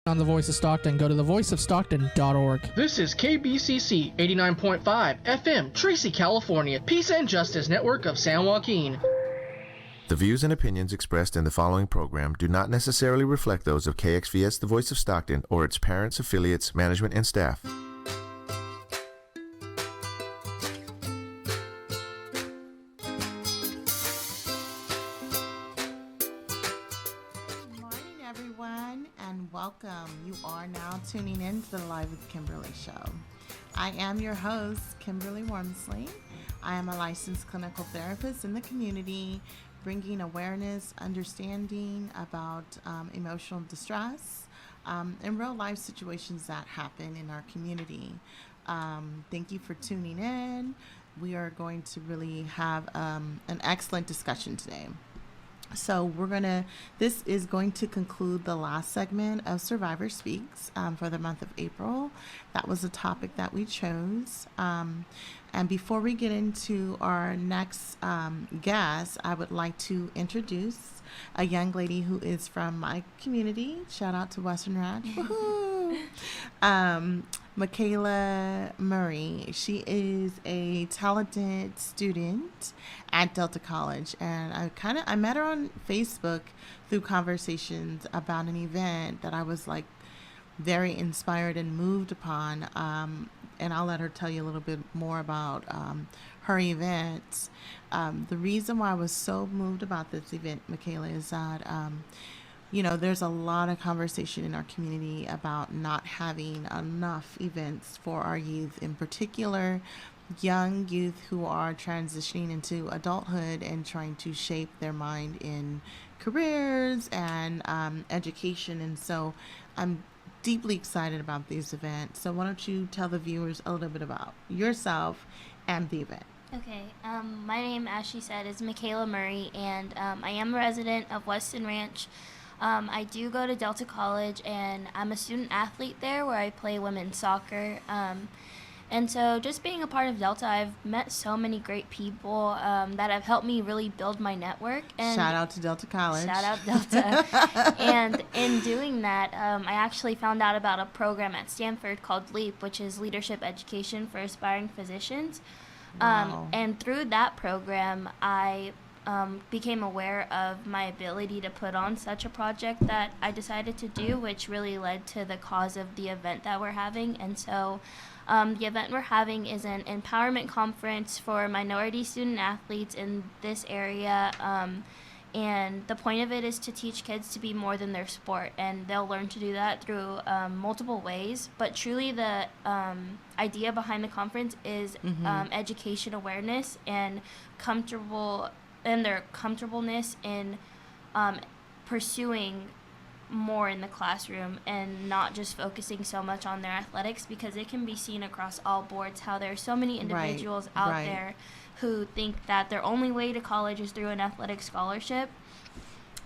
On The Voice of Stockton, go to thevoiceofstockton.org. This is KBCC 89.5 FM, Tracy, California, Peace and Justice Network of San Joaquin. The views and opinions expressed in the following program do not necessarily reflect those of KXVS The Voice of Stockton or its parents, affiliates, management, and staff. Welcome. You are now tuning in to the Live with Kimberly show. I am your host, Kimberly Warmsley. I am a licensed clinical therapist in the community, bringing awareness, understanding about emotional distress, and real life situations that happen in our community. Thank you for tuning in. We are going to really have an excellent discussion today. So this is going to conclude the last segment of Survivor Speaks for the month of April. That was the topic that we chose. And before we get into our next guest, I would like to introduce a young lady who is from my community. Shout out to Western Ranch. Woohoo! Makaelah Murry. She is a talented student at Delta College, and I met her on Facebook through conversations about an event that I was very inspired and moved upon. And I'll let her tell you a little bit more about her event. The reason why I was so moved about this event, Makaelah, is that there's a lot of conversation in our community about not having enough events for our youth, in particular young youth who are transitioning into adulthood and trying to shape their mind in careers and education. And so I'm deeply excited about this event. So why don't you tell the viewers a little bit about yourself and the event? Okay, my name, as she said, is Makaelah Murry, and I am a resident of Weston Ranch. I do go to Delta College, and I'm a student athlete there where I play women's soccer. And so just being a part of Delta, I've met so many great people that have helped me really build my network. And shout out to Delta College. Shout out Delta. And in doing that, I actually found out about a program at Stanford called LEAP, which is Leadership Education for Aspiring Physicians. Wow. And through that program, I became aware of my ability to put on such a project that I decided to do, which really led to the cause of the event that we're having. And so the event we're having is an empowerment conference for minority student athletes in this area. And the point of it is to teach kids to be more than their sport, and they'll learn to do that through multiple ways. But truly the idea behind the conference is education awareness and their comfortableness in pursuing more in the classroom and not just focusing so much on their athletics, because it can be seen across all boards how there are so many individuals out there who think that their only way to college is through an athletic scholarship.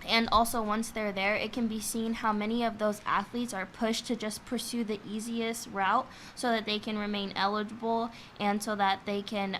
And also once they're there, it can be seen how many of those athletes are pushed to just pursue the easiest route so that they can remain eligible and so that they can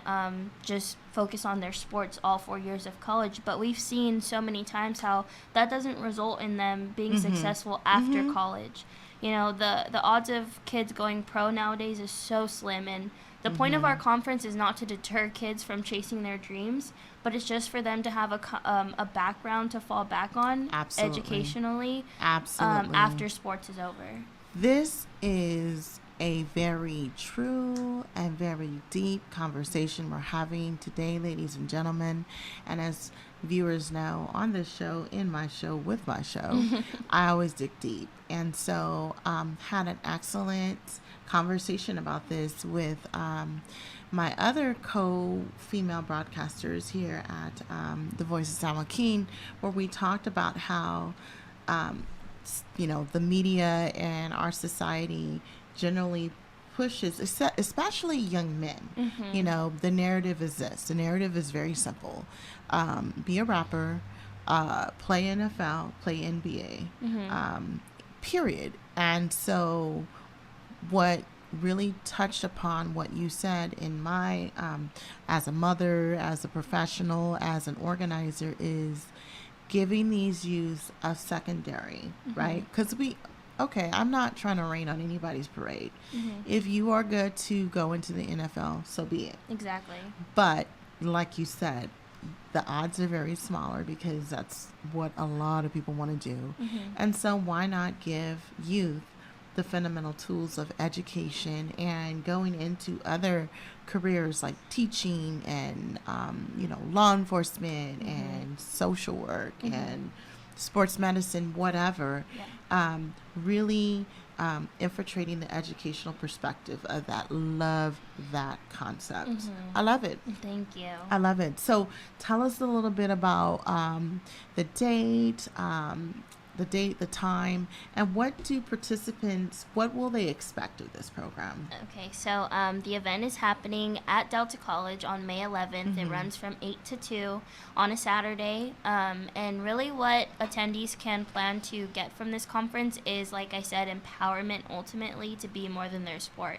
just focus on their sports all 4 years of college. But we've seen so many times how that doesn't result in them being successful after college. You know, the odds of kids going pro nowadays is so slim, and the point of our conference is not to deter kids from chasing their dreams, but it's just for them to have a background to fall back on educationally after sports is over. This is a very true and very deep conversation we're having today, ladies and gentlemen. And as viewers know, on this show, in my show, with my show, I always dig deep. And so had an excellent conversation about this with my other co-female broadcasters here at The Voice of San Joaquin, where we talked about how the media and our society generally pushes, especially young men. The narrative is this. The narrative is very simple. Be a rapper, play NFL, play NBA, period. And so what really touched upon what you said in my, as a mother, as a professional, as an organizer, is giving these youth a secondary, right? Because okay, I'm not trying to rain on anybody's parade. Mm-hmm. If you are good to go into the NFL, so be it. Exactly. But like you said, the odds are very smaller because that's what a lot of people want to do. Mm-hmm. And so why not give youth the fundamental tools of education and going into other careers like teaching and, law enforcement and social work and sports medicine, whatever, really infiltrating the educational perspective of that. Love that concept. I love it. Thank you. I love it. So tell us a little bit about the date, the time, and what will they expect of this program? Okay, so the event is happening at Delta College on May 11th. It runs from 8 to 2 on a Saturday. And really what attendees can plan to get from this conference is, like I said, empowerment ultimately to be more than their sport.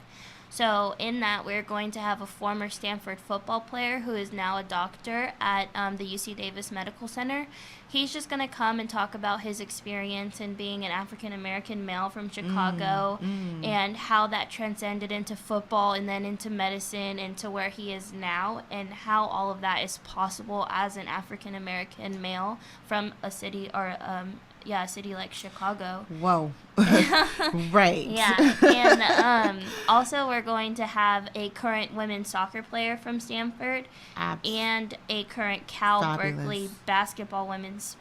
So in that, we're going to have a former Stanford football player who is now a doctor at the UC Davis Medical Center. He's just going to come and talk about his experience in being an African-American male from Chicago and how that transcended into football and then into medicine and to where he is now, and how all of that is possible as an African-American male from a city or a city like Chicago. Whoa. Right. Yeah. And also we're going to have a current women's soccer player from Stanford and a current Cal Berkeley women's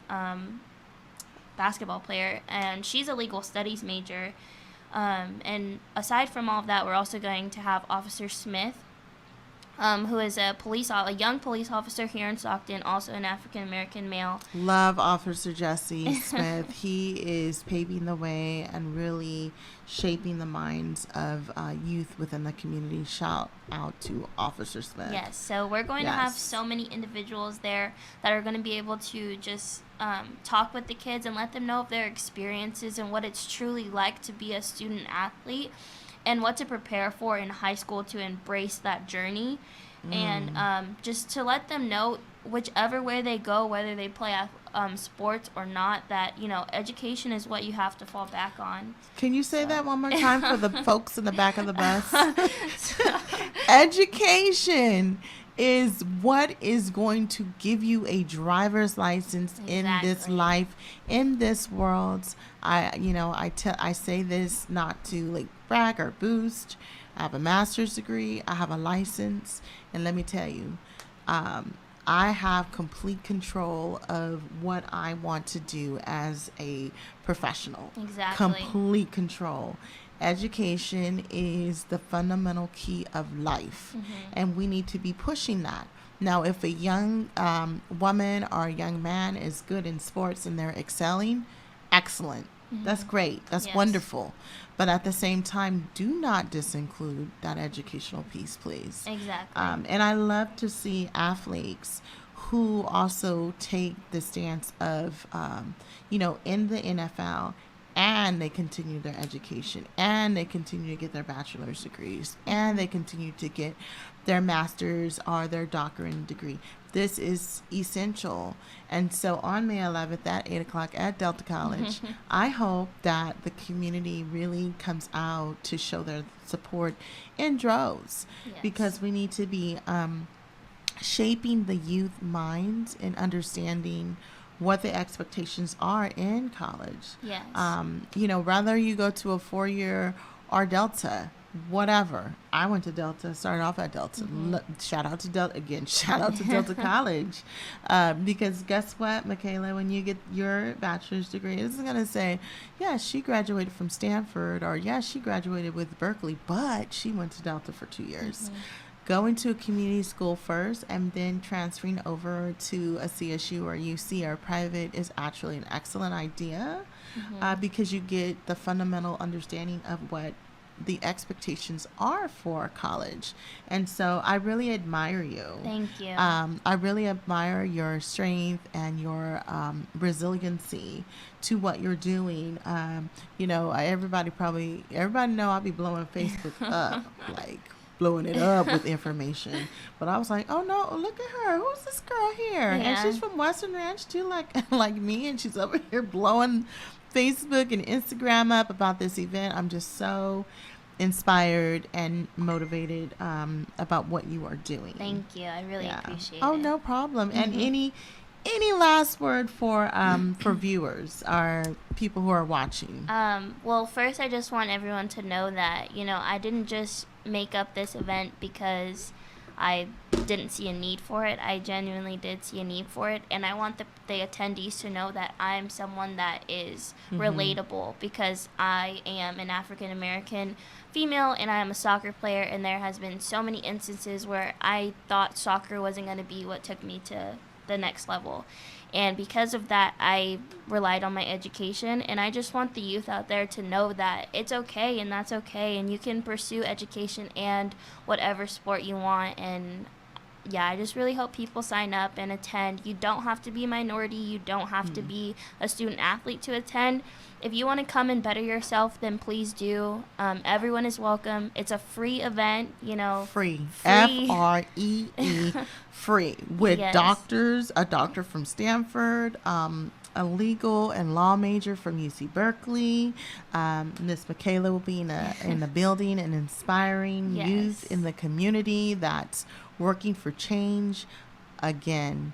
basketball player. And she's a legal studies major. And aside from all of that, we're also going to have Officer Smith, who is a young police officer here in Stockton, also an African-American male. Love Officer Jesse Smith. He is paving the way and really shaping the minds of youth within the community. Shout out to Officer Smith. Yes, so we're going to have so many individuals there that are going to be able to just talk with the kids and let them know of their experiences and what it's truly like to be a student athlete, and what to prepare for in high school to embrace that journey. And just to let them know, whichever way they go, whether they play sports or not, that, education is what you have to fall back on. Can you say that one more time for the folks in the back of the bus? Education is what is going to give you a driver's license in this life, in this world. I say this not to brag or boost. I have a master's degree. I have a license, and let me tell you, I have complete control of what I want to do as a professional. Exactly. Complete control. Education is the fundamental key of life, and we need to be pushing that. Now, if a young woman or a young man is good in sports and they're excelling, excellent. That's great. That's wonderful. But at the same time, do not disinclude that educational piece, please. Exactly. And I love to see athletes who also take the stance of, in the NFL, and they continue their education, and they continue to get their bachelor's degrees, and they continue to get their master's or their doctorate degree. This is essential. And so on May 11th at 8 o'clock at Delta College, I hope that the community really comes out to show their support in droves, because we need to be shaping the youth minds and understanding what the expectations are in college. Yes. Whether you go to a 4-year or Delta, whatever. I went to Delta, started off at Delta. Shout out to Delta again. Shout out to Delta College. Because guess what, Makaelah, when you get your bachelor's degree, it's going to say, yeah, she graduated from Stanford, or yeah, she graduated with Berkeley, but she went to Delta for 2 years. Going to a community school first and then transferring over to a CSU or UC or private is actually an excellent idea, because you get the fundamental understanding of what the expectations are for college. And so I really admire you. Thank you. I really admire your strength and your resiliency to what you're doing. Everybody know I'll be blowing Facebook up, blowing it up with information. But I was like, oh no, look at her. Who's this girl here? Yeah. And she's from Western Ranch too, like me, and she's over here blowing Facebook and Instagram up about this event. I'm just so inspired and motivated about what you are doing. Thank you. I really appreciate it. Oh, no problem. And any last word for viewers or people who are watching? Well, first I just want everyone to know that, you know, I didn't just make up this event because I didn't see a need for it. I genuinely did see a need for it, and I want the attendees to know that I'm someone that is relatable, because I am an African American female and I am a soccer player, and there has been so many instances where I thought soccer wasn't going to be what took me to the next level. And because of that, I relied on my education, and I just want the youth out there to know that it's okay, and that's okay, and you can pursue education and whatever sport you want. And yeah, I just really hope people sign up and attend. You don't have to be a minority. You don't have to be a student athlete to attend. If you want to come and better yourself, then please do. Everyone is welcome. It's a free event, you know. Free. Free. Free. With doctors, a doctor from Stanford, a legal and law major from UC Berkeley. Miss Makaelah will be in the building and inspiring youth in the community that's working for change, again,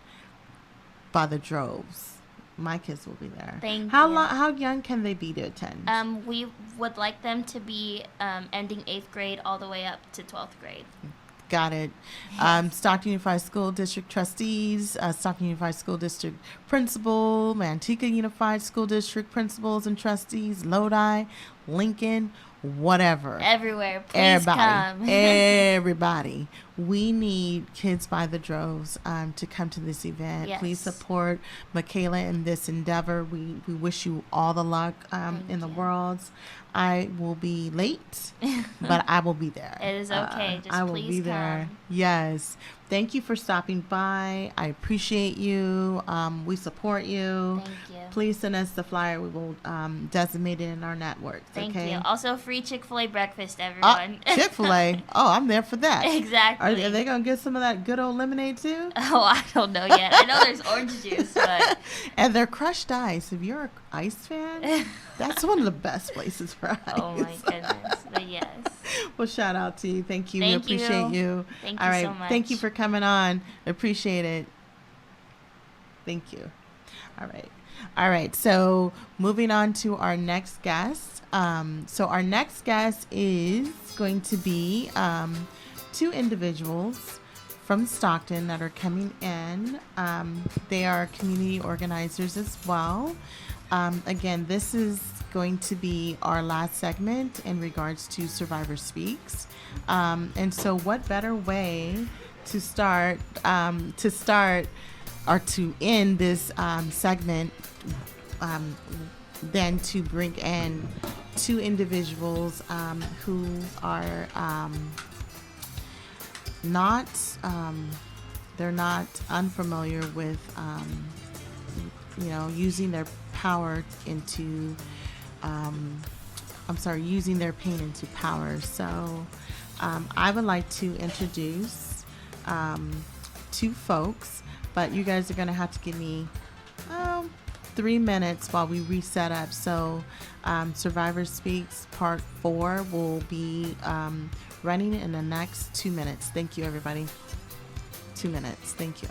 by the droves. My kids will be there. Thank you. How young can they be to attend? We would like them to be ending 8th grade all the way up to 12th grade. Got it. Stockton Unified School District trustees, Stockton Unified School District principal, Manteca Unified School District principals and trustees, Lodi, Lincoln, whatever. Everywhere. Please come. Everybody. We need kids by the droves to come to this event. Yes. Please support Makaelah in this endeavor. We wish you all the luck in the world. I will be late, but I will be there. It is okay. Just I will please be there. Yes. Thank you for stopping by. I appreciate you. We support you. Thank you. Please send us the flyer. We will designate it in our network. Thank okay? you. Also, free Chick-fil-A breakfast, everyone. Chick-fil-A. Oh, I'm there for that. Exactly. Are they going to get some of that good old lemonade too? Oh, I don't know yet. I know there's orange juice, but... And they're crushed ice. If you're an ice fan, that's one of the best places for ice. Oh, my goodness. But yes. Well, shout out to you. Thank you. Thank we appreciate you. Thank All you right. so much. Thank you for coming on. Appreciate it. Thank you. All right. All right. So moving on to our next guest. So our next guest is going to be two individuals from Stockton that are coming in. They are community organizers as well. Again, this is going to be our last segment in regards to Survivor Speaks. And so what better way to start or to end this segment than to bring in two individuals who are they're not unfamiliar with using their power into using their pain into power. So I would like to introduce two folks, but you guys are going to have to give me 3 minutes while we reset up. So Survivor Speaks Part 4 will be running in the next 2 minutes. Thank you, everybody. 2 minutes. Thank you.